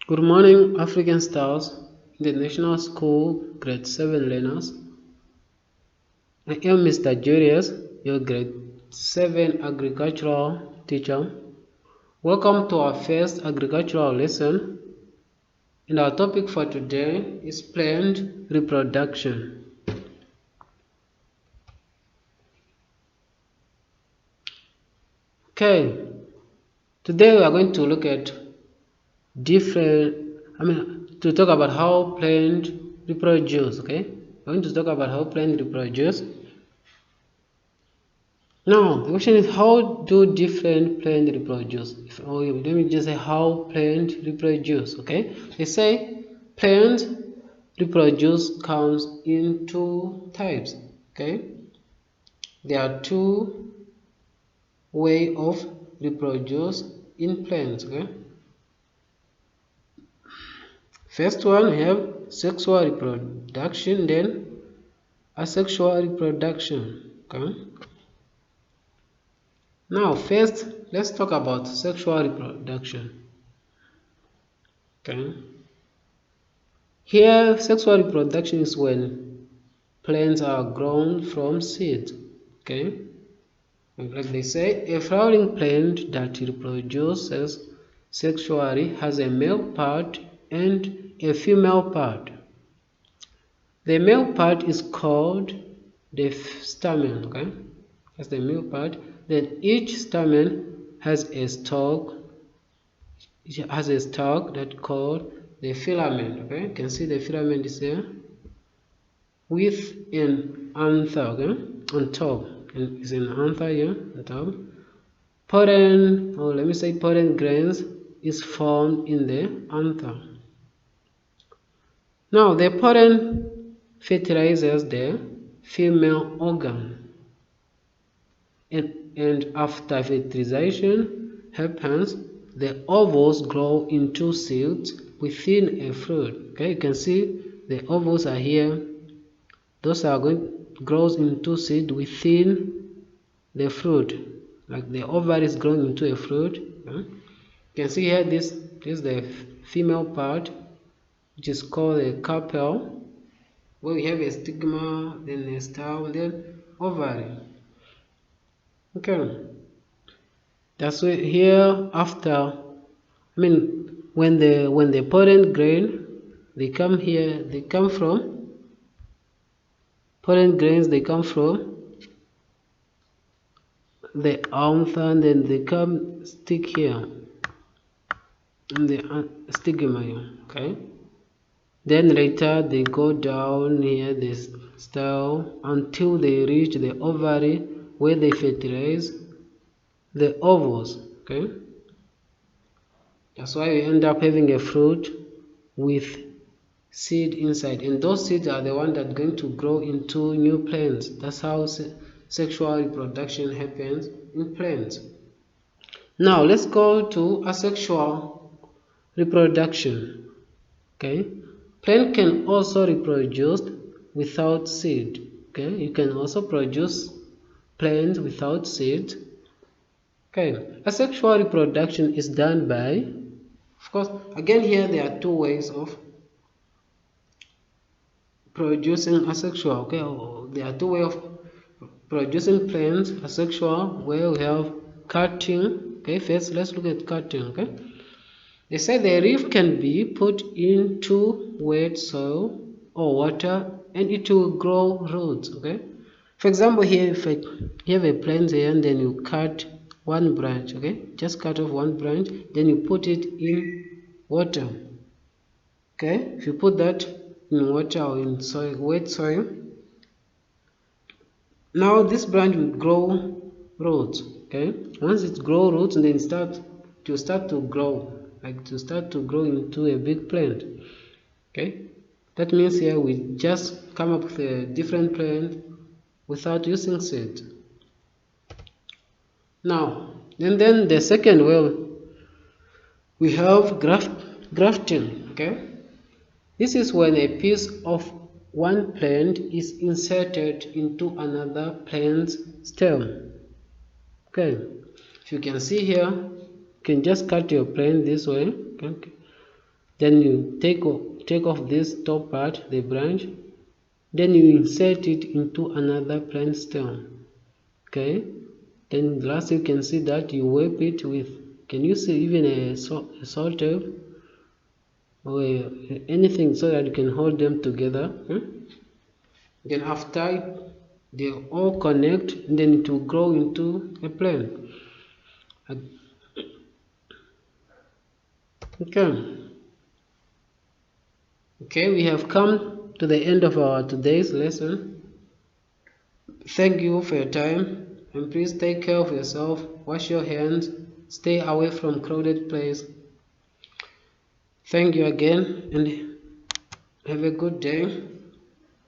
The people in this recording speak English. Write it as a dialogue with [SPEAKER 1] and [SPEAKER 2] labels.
[SPEAKER 1] Good morning, African Stars, International School, Grade 7 learners. I am Mr. Julius, your Grade 7 agricultural teacher. Welcome to our first agricultural lesson. And our topic for today is plant reproduction. Okay, today we are going to look at to talk about how plants reproduce. Okay, we're going to talk about how plants reproduce. Now the question is, how do different plants reproduce? Let me just say how plants reproduce. Okay, they say plants reproduce comes in two types. Okay, there are two ways of reproduce in plants. Okay, first one, we have sexual reproduction, then asexual reproduction. Okay, now first let's talk about sexual reproduction. Okay, here sexual reproduction is when plants are grown from seed. Okay, like they say, a flowering plant that reproduces sexually has a male part and a female part. The male part is called the stamen. Okay, that's the male part. Then each stamen has a stalk. It has a stalk that called the filament. Okay, you can see the filament is here with an anther. Okay, on top, and is an anther here on top. Pollen, or let me say pollen grains, is formed in the anther. Now the pollen fertilizes the female organ, and after fertilization happens, the ovules grow into seeds within a fruit. Okay, you can see the ovules are here. Those are grows into seed within the fruit, like the ovary is growing into a fruit. You can see here this is the female part, which is called a carpel, where we have a stigma, then a stem, then ovary. Okay, that's why here after, when the pollen grain, they come here, they come from pollen grains, they come from the anther, and then they come stick here in the stigma here. Okay, then later they go down here this style until they reach the ovary, where they fertilize the ovules. Okay, that's why we end up having a fruit with seed inside, and those seeds are the ones that are going to grow into new plants. That's how sexual reproduction happens in plants. Now let's go to asexual reproduction. Okay, plant can also reproduce without seed. Okay, you can also produce plants without seed. Okay, asexual reproduction is done by, of course, again here there are two ways of producing asexual. Okay, there are two ways of producing plants asexual, where we have cutting. Okay, first let's look at cutting. Okay, they say the leaf can be put into wet soil or water and it will grow roots. Okay, for example, here if you have a plant here and then you cut one branch. Okay, just cut off one branch, then you put it in water. Okay, if you put that in water or in soil, wet soil, now this branch will grow roots. Okay, once it grows roots, then it start to grow, like to start to grow into a big plant. Okay, that means here we just come up with a different plant without using seed. Now and then the second way, we have grafting. Okay, this is when a piece of one plant is inserted into another plant's stem. Okay, if you can see here, you can just cut your plant this way. Okay. Then you take off this top part, the branch, then you insert it into another plant stem. Okay, then last you can see that you wrap it with, can you see even a salt tape or anything so that you can hold them together. Then after they all connect, then it will grow into a plant. Okay, we have come to the end of our today's lesson. Thank you for your time, and please take care of yourself, wash your hands, stay away from crowded place. Thank you again, and have a good day.